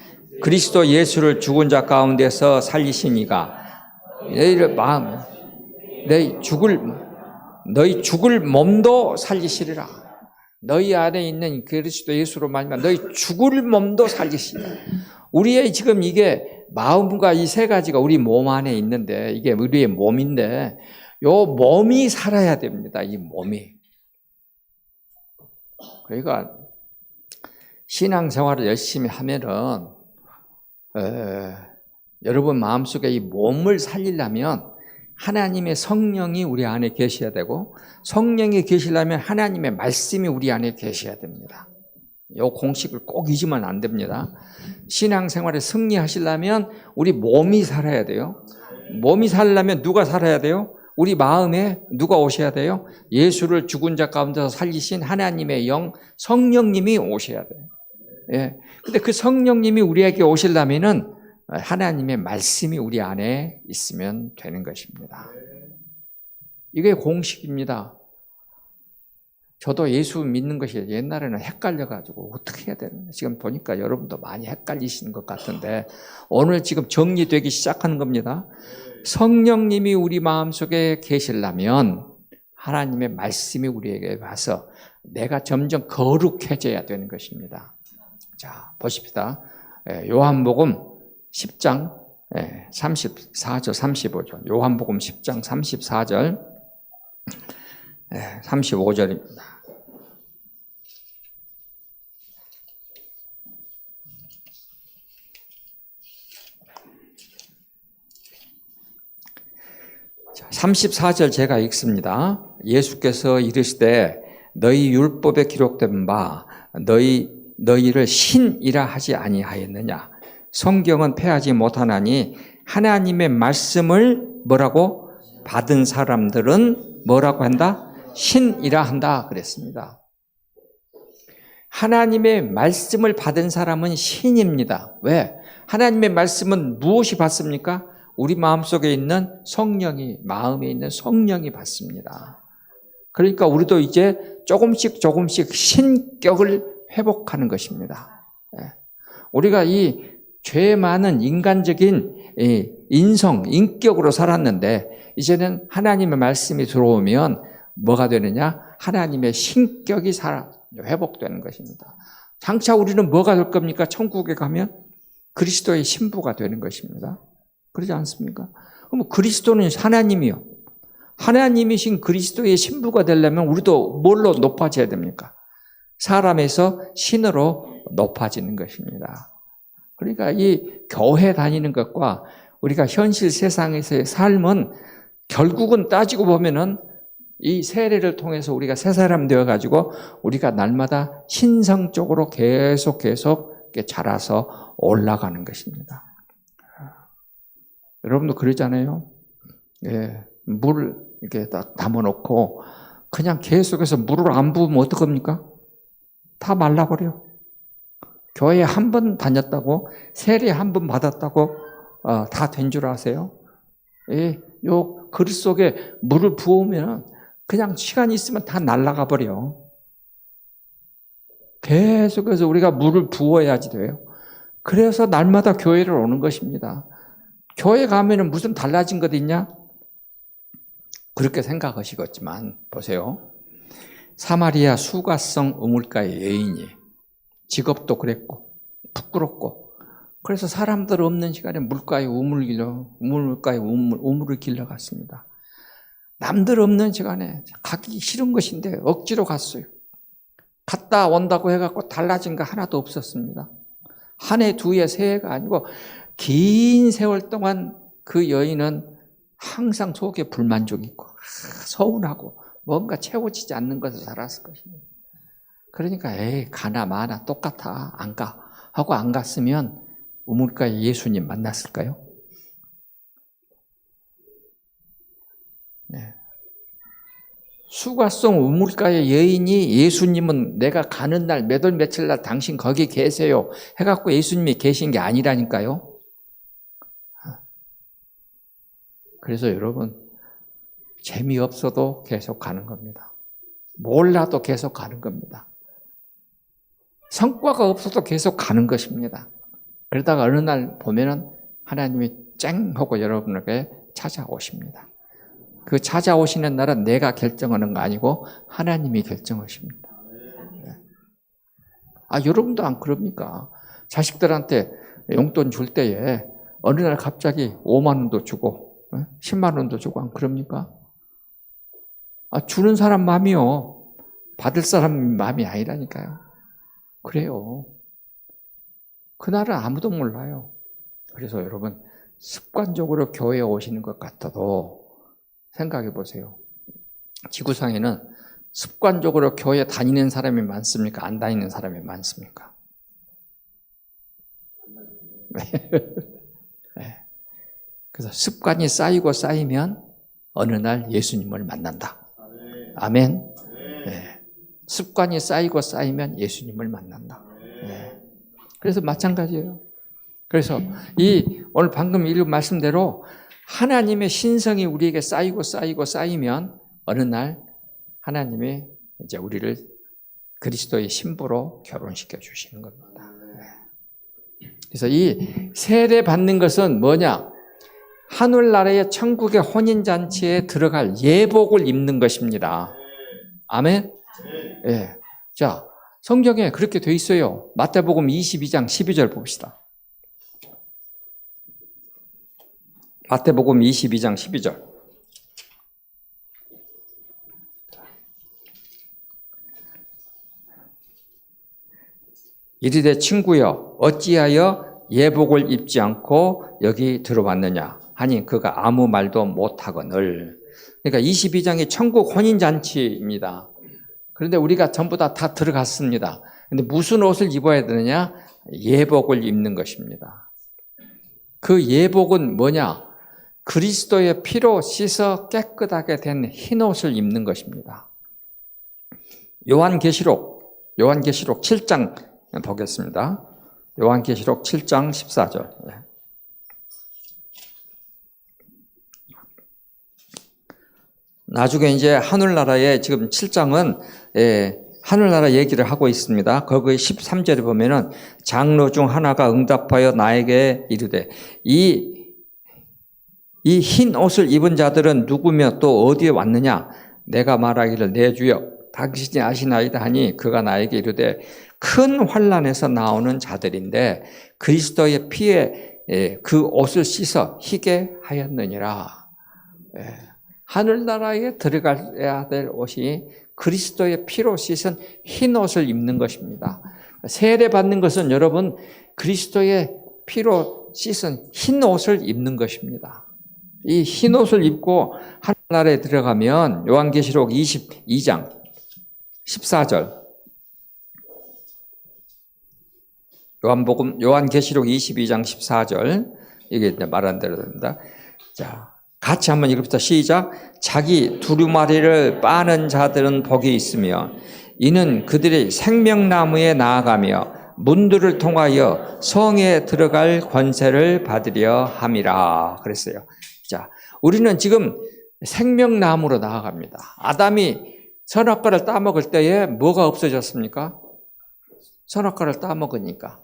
그리스도 예수를 죽은 자 가운데서 살리신 이가 너희 죽을 몸도 살리시리라. 너희 안에 있는 그리스도 예수로 말미암아 너희 죽을 몸도 살리시리라. 우리의 지금 이게 마음과 이 세 가지가 우리 몸 안에 있는데 이게 우리의 몸인데 요 몸이 살아야 됩니다. 이 몸이. 그러니까 신앙생활을 열심히 하면은 여러분 마음속에 이 몸을 살리려면 하나님의 성령이 우리 안에 계셔야 되고 성령이 계시려면 하나님의 말씀이 우리 안에 계셔야 됩니다. 이 공식을 꼭 잊으면 안 됩니다. 신앙생활에 승리하시려면 우리 몸이 살아야 돼요. 몸이 살려면 누가 살아야 돼요? 우리 마음에 누가 오셔야 돼요? 예수를 죽은 자 가운데서 살리신 하나님의 영 성령님이 오셔야 돼요. 예. 근데 그 성령님이 우리에게 오시려면은 하나님의 말씀이 우리 안에 있으면 되는 것입니다. 이게 공식입니다. 저도 예수 믿는 것이 옛날에는 헷갈려가지고 어떻게 해야 되나 지금 보니까 여러분도 많이 헷갈리시는 것 같은데 오늘 지금 정리되기 시작하는 겁니다. 성령님이 우리 마음속에 계시려면 하나님의 말씀이 우리에게 와서 내가 점점 거룩해져야 되는 것입니다. 자, 보십시다. 요한복음 10장 34절 35절 요한복음 10장 34절 35절입니다. 자, 34절 제가 읽습니다. 예수께서 이르시되 너희 율법에 기록된 바 너희를 신이라 하지 아니하였느냐? 성경은 패하지 못하나니 하나님의 말씀을 뭐라고? 받은 사람들은 뭐라고 한다? 신이라 한다 그랬습니다. 하나님의 말씀을 받은 사람은 신입니다. 왜? 하나님의 말씀은 무엇이 받습니까? 우리 마음속에 있는 성령이, 마음에 있는 성령이 받습니다. 그러니까 우리도 이제 조금씩 신격을 회복하는 것입니다. 우리가 이 죄 많은 인간적인 인격으로 살았는데 이제는 하나님의 말씀이 들어오면 뭐가 되느냐? 하나님의 신격이 회복되는 것입니다. 장차 우리는 뭐가 될 겁니까? 천국에 가면 그리스도의 신부가 되는 것입니다. 그러지 않습니까? 그럼 그리스도는 하나님이요. 하나님이신 그리스도의 신부가 되려면 우리도 뭘로 높아져야 됩니까? 사람에서 신으로 높아지는 것입니다. 그러니까 이 교회 다니는 것과 우리가 현실 세상에서의 삶은 결국은 따지고 보면은 이 세례를 통해서 우리가 새 사람 되어가지고 우리가 날마다 신성적으로 계속 자라서 올라가는 것입니다. 여러분도 그러잖아요. 예, 물을 이렇게 딱 담아놓고 그냥 계속해서 물을 안 부으면 어떡합니까? 다 말라버려. 교회에 한 번 다녔다고 세례 한 번 받았다고 다 된 줄 아세요? 예, 요 그릇 속에 물을 부으면 그냥 시간이 있으면 다 날아가 버려. 계속해서 우리가 물을 부어야지 돼요. 그래서 날마다 교회를 오는 것입니다. 교회 가면은 무슨 달라진 것 있냐? 그렇게 생각하시겠지만 보세요. 사마리아 수가성 우물가의 여인이 직업도 그랬고 부끄럽고 그래서 사람들 없는 시간에 우물가에 우물을 길러 갔습니다. 남들 없는 시간에 가기 싫은 것인데 억지로 갔어요. 갔다 온다고 해갖고 달라진 거 하나도 없었습니다. 한 해, 두 해, 세 해가 아니고 긴 세월 동안 그 여인은 항상 속에 불만족이 있고 서운하고 뭔가 채워지지 않는 것을 살았을 것입니다. 그러니까 가나 마나 똑같아 안 가 하고 안 갔으면 우물가에 예수님 만났을까요? 네. 수가성 우물가의 여인이 예수님은 내가 가는 날 몇 월 며칠 날 당신 거기 계세요 해갖고 예수님이 계신 게 아니라니까요. 그래서 여러분 재미없어도 계속 가는 겁니다. 몰라도 계속 가는 겁니다. 성과가 없어도 계속 가는 것입니다. 그러다가 어느 날 보면은 하나님이 쨍 하고 여러분에게 찾아오십니다. 그 찾아오시는 날은 내가 결정하는 거 아니고 하나님이 결정하십니다. 여러분도 안 그럽니까? 자식들한테 용돈 줄 때에 어느 날 갑자기 5만 원도 주고 10만 원도 주고 안 그럽니까? 주는 사람 마음이요. 받을 사람 마음이 아니라니까요. 그래요. 그날은 아무도 몰라요. 그래서 여러분 습관적으로 교회에 오시는 것 같아도 생각해 보세요. 지구상에는 습관적으로 교회 다니는 사람이 많습니까? 안 다니는 사람이 많습니까? 네. 그래서 습관이 쌓이고 쌓이면 어느 날 예수님을 만난다. 아멘. 네. 습관이 쌓이고 쌓이면 예수님을 만난다. 네. 그래서 마찬가지예요. 그래서 오늘 방금 읽은 말씀대로 하나님의 신성이 우리에게 쌓이고 쌓이면 어느 날 하나님이 이제 우리를 그리스도의 신부로 결혼시켜 주시는 겁니다. 그래서 이 세례 받는 것은 뭐냐? 하늘나라의 천국의 혼인잔치에 들어갈 예복을 입는 것입니다. 아멘? 예. 자, 성경에 그렇게 돼 있어요. 마태복음 22장 12절 봅시다. 마태복음 22장 12절. 이르되 친구여 어찌하여 예복을 입지 않고 여기 들어왔느냐 하니 그가 아무 말도 못하거늘. 그러니까 22장이 천국 혼인잔치입니다. 그런데 우리가 전부 다 들어갔습니다. 그런데 무슨 옷을 입어야 되느냐? 예복을 입는 것입니다. 그 예복은 뭐냐? 그리스도의 피로 씻어 깨끗하게 된 흰 옷을 입는 것입니다. 요한계시록 7장 보겠습니다. 요한계시록 7장 14절. 나중에 이제 하늘나라의 지금 7장은 하늘나라 얘기를 하고 있습니다. 거기 13절에 보면은 장로 중 하나가 응답하여 나에게 이르되 이 흰 옷을 입은 자들은 누구며 또 어디에 왔느냐? 내가 말하기를 내 주여 당신이 아시나이다 하니 그가 나에게 이르되 큰 환난에서 나오는 자들인데 그리스도의 피에 그 옷을 씻어 희게 하였느니라. 하늘나라에 들어가야 될 옷이 그리스도의 피로 씻은 흰 옷을 입는 것입니다. 세례 받는 것은 여러분 그리스도의 피로 씻은 흰 옷을 입는 것입니다. 이 흰 옷을 입고 하늘나라에 들어가면 요한계시록 22장 14절. 요한계시록 22장 14절. 이게 말한 대로 됩니다. 자, 같이 한번 읽읍시다. 시작. 자기 두루마리를 빠는 자들은 복이 있으며 이는 그들이 생명나무에 나아가며 문들을 통하여 성에 들어갈 권세를 받으려 함이라 그랬어요. 자, 우리는 지금 생명나무로 나아갑니다. 아담이 선악과를 따먹을 때에 뭐가 없어졌습니까? 선악과를 따먹으니까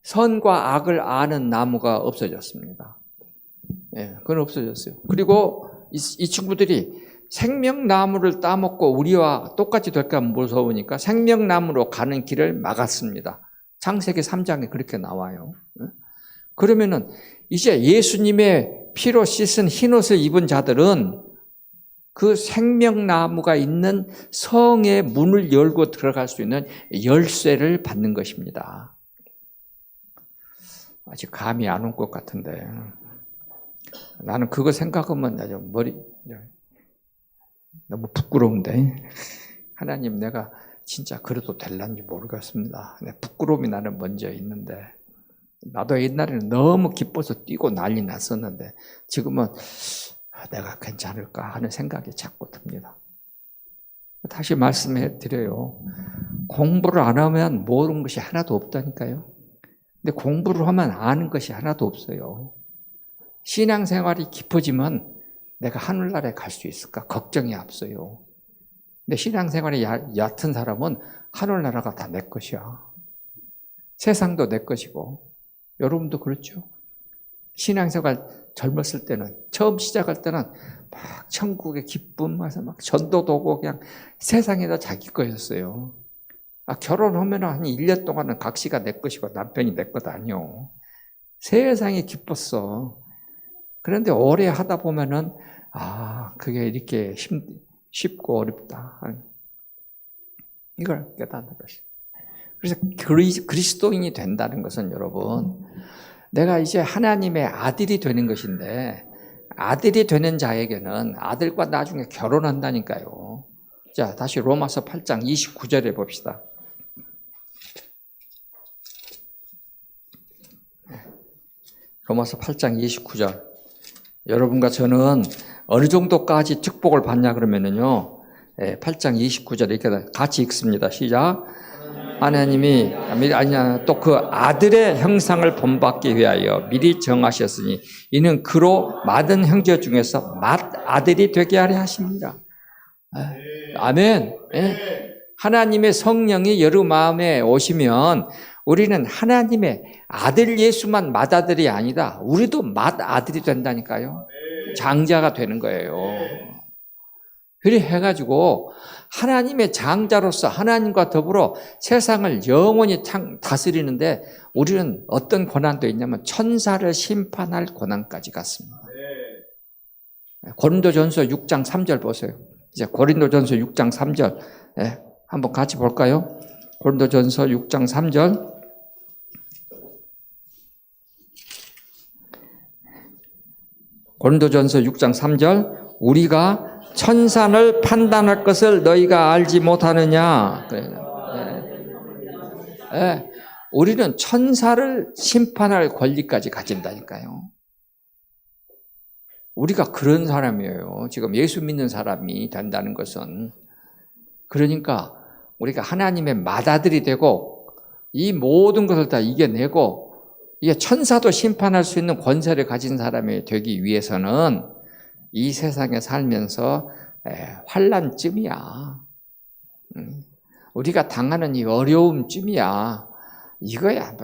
선과 악을 아는 나무가 없어졌습니다. 그건 없어졌어요. 그리고 이 친구들이 생명나무를 따먹고 우리와 똑같이 될까 무서우니까 생명나무로 가는 길을 막았습니다. 창세기 3장에 그렇게 나와요. 그러면은 이제 예수님의 피로 씻은 흰옷을 입은 자들은 그 생명나무가 있는 성의 문을 열고 들어갈 수 있는 열쇠를 받는 것입니다. 아직 감이 안 온 것 같은데 나는 그거 생각하면 머리 너무 부끄러운데 하나님 내가 진짜 그래도 될란지 모르겠습니다. 부끄러움이 나는 먼저 있는데 나도 옛날에는 너무 기뻐서 뛰고 난리 났었는데 지금은 내가 괜찮을까 하는 생각이 자꾸 듭니다. 다시 말씀해 드려요. 공부를 안 하면 모르는 것이 하나도 없다니까요. 근데 공부를 하면 아는 것이 하나도 없어요. 신앙생활이 깊어지면 내가 하늘나라에 갈 수 있을까 걱정이 앞서요. 근데 신앙생활이 얕은 사람은 하늘나라가 다 내 것이야. 세상도 내 것이고 여러분도 그렇죠. 신앙생활 젊었을 때는 처음 시작할 때는 막 천국의 기쁨 와서 막 전도도 오고 그냥 세상이 다 자기 거였어요. 결혼하면 한 1년 동안은 각시가 내 것이고 남편이 내 것 아니요. 세상이 기뻤어. 그런데 오래 하다 보면은 그게 이렇게 쉽고 어렵다. 이걸 깨닫는 것이. 그래서 그리스도인이 된다는 것은 여러분, 내가 이제 하나님의 아들이 되는 것인데, 아들이 되는 자에게는 아들과 나중에 결혼한다니까요. 자, 다시 로마서 8장 29절에 봅시다. 로마서 8장 29절. 여러분과 저는 어느 정도까지 축복을 받냐 그러면은요, 8장 29절 이렇게 같이 읽습니다. 시작. 하나님이 또 그 아들의 형상을 본받기 위하여 미리 정하셨으니 이는 그로 많은 형제 중에서 맏아들이 되게 하려 하십니다. 아멘. 하나님의 성령이 여러분 마음에 오시면 우리는 하나님의 아들 예수만 맏아들이 아니다. 우리도 맏아들이 된다니까요. 장자가 되는 거예요. 그리 해가지고 하나님의 장자로서 하나님과 더불어 세상을 영원히 다스리는데 우리는 어떤 권한도 있냐면 천사를 심판할 권한까지 갔습니다. 고린도전서 6장 3절 보세요. 이제 고린도전서 6장 3절 한번 같이 볼까요? 고린도전서 6장 3절. 고린도전서 6장 3절. 우리가 천사를 판단할 것을 너희가 알지 못하느냐. 우리는 천사를 심판할 권리까지 가진다니까요. 우리가 그런 사람이에요. 지금 예수 믿는 사람이 된다는 것은. 그러니까 우리가 하나님의 맏아들이 되고 이 모든 것을 다 이겨내고 이게 천사도 심판할 수 있는 권세를 가진 사람이 되기 위해서는 이 세상에 살면서 환난쯤이야. 우리가 당하는 이 어려움쯤이야. 이거야.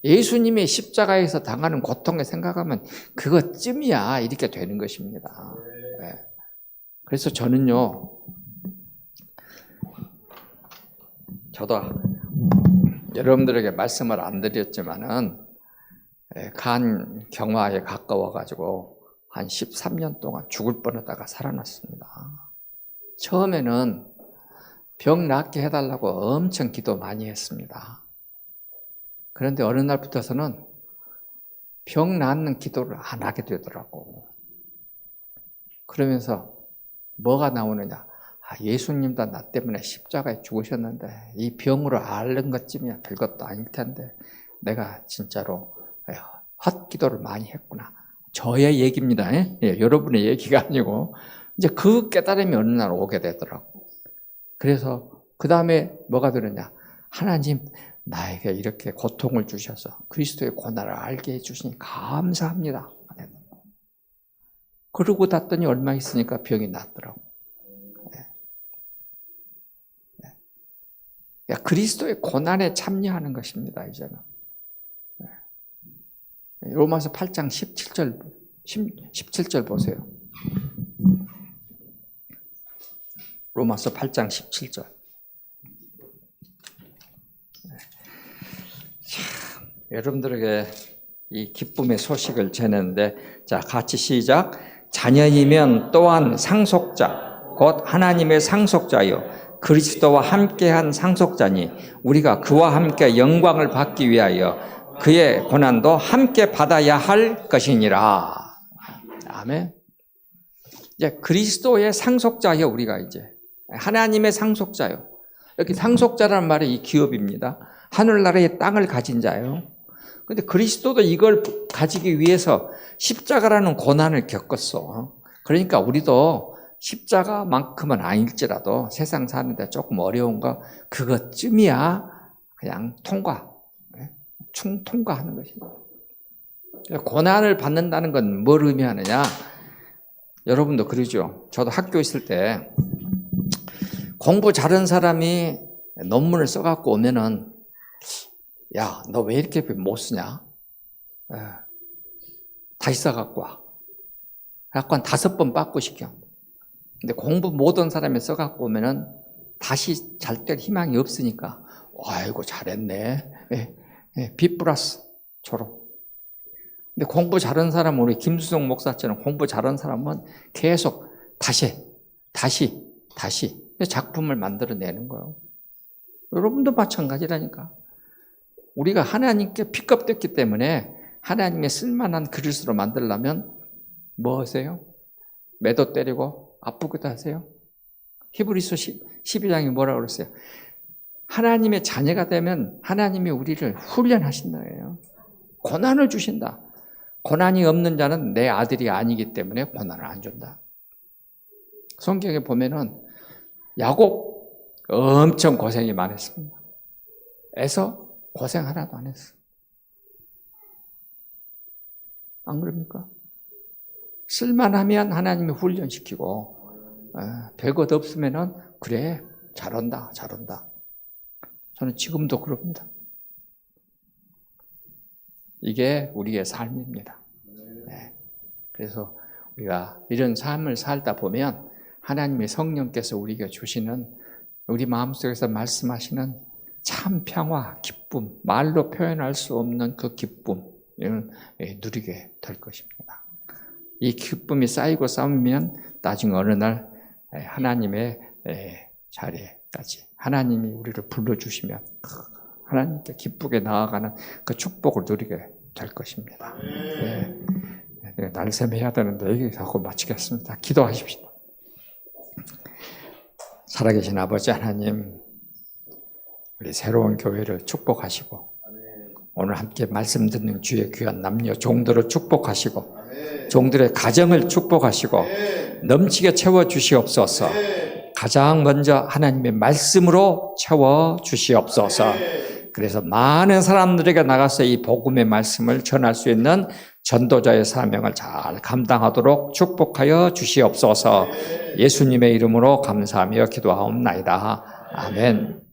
예수님의 십자가에서 당하는 고통을 생각하면 그것쯤이야. 이렇게 되는 것입니다. 그래서 저는요, 저도 여러분들에게 말씀을 안 드렸지만은 간 경화에 가까워가지고 한 13년 동안 죽을 뻔하다가 살아났습니다. 처음에는 병 낫게 해달라고 엄청 기도 많이 했습니다. 그런데 어느 날부터서는 병 낫는 기도를 안 하게 되더라고. 그러면서 뭐가 나오느냐. 예수님도 나 때문에 십자가에 죽으셨는데 이 병으로 앓는 것쯤이야 별것도 아닐 텐데 내가 진짜로 헛기도를 많이 했구나. 저의 얘기입니다. 여러분의 얘기가 아니고 이제 그 깨달음이 어느 날 오게 되더라고. 그래서 그 다음에 뭐가 들었냐. 하나님 나에게 이렇게 고통을 주셔서 그리스도의 고난을 알게 해주시니 감사합니다. 그러고 났더니 얼마 있으니까 병이 낫더라고. 그리스도의 고난에 참여하는 것입니다. 이제는. 로마서 8장 17절 보세요. 로마서 8장 17절. 여러분들에게 이 기쁨의 소식을 전했는데, 자, 같이 시작. 자녀이면 또한 상속자, 곧 하나님의 상속자요. 그리스도와 함께한 상속자니 우리가 그와 함께 영광을 받기 위하여 그의 고난도 함께 받아야 할 것이니라. 아멘. 이제 그리스도의 상속자요, 우리가 이제 하나님의 상속자요. 여기 상속자라는 말이 이 기업입니다. 하늘나라의 땅을 가진 자요. 근데 그리스도도 이걸 가지기 위해서 십자가라는 고난을 겪었어. 그러니까 우리도 십자가만큼은 아닐지라도 세상 사는데 조금 어려운 거 그것쯤이야 그냥 통과하는 것입니다. 고난을 받는다는 건 뭘 의미하느냐? 여러분도 그러죠. 저도 학교 있을 때 공부 잘하는 사람이 논문을 써갖고 오면은 야, 너 왜 이렇게 못 쓰냐? 다시 써갖고 와. 그래갖고 한 5번 빠꾸시켜. 근데 공부 못한 사람이 써갖고 오면은 다시 잘 때 희망이 없으니까 아이고 잘했네. B 플러스 졸업. 근데 공부 잘하는 사람은 우리 김수성 목사처럼 공부 잘하는 사람은 계속 다시 작품을 만들어내는 거예요. 여러분도 마찬가지라니까. 우리가 하나님께 픽업됐기 때문에 하나님의 쓸만한 그릇으로 만들려면 뭐 하세요? 매도 때리고 아프기도 하세요? 히브리서 12장이 뭐라고 그랬어요? 하나님의 자녀가 되면 하나님이 우리를 훈련하신다 해요. 고난을 주신다. 고난이 없는 자는 내 아들이 아니기 때문에 고난을 안 준다. 성경에 보면은 야곱 엄청 고생이 많았습니다. 에서 고생 하나도 안 했어. 안 그럽니까? 쓸만하면 하나님이 훈련시키고 별것 없으면은 그래 잘한다. 저는 지금도 그럽니다. 이게 우리의 삶입니다. 네. 그래서 우리가 이런 삶을 살다 보면 하나님의 성령께서 우리에게 주시는 우리 마음속에서 말씀하시는 참 평화, 기쁨, 말로 표현할 수 없는 그 기쁨을 누리게 될 것입니다. 이 기쁨이 쌓이고 쌓이면 나중에 어느 날 하나님의 자리까지 하나님이 우리를 불러주시면 하나님께 기쁘게 나아가는 그 축복을 누리게 될 것입니다. 날샘해야 되는데 여기서 하고 마치겠습니다. 기도하십시다. 살아계신 아버지 하나님, 우리 새로운 교회를 축복하시고 오늘 함께 말씀 듣는 주의 귀한 남녀 종들을 축복하시고 종들의 가정을 축복하시고 넘치게 채워주시옵소서. 가장 먼저 하나님의 말씀으로 채워주시옵소서. 그래서 많은 사람들에게 나가서 이 복음의 말씀을 전할 수 있는 전도자의 사명을 잘 감당하도록 축복하여 주시옵소서. 예수님의 이름으로 감사하며 기도하옵나이다. 아멘.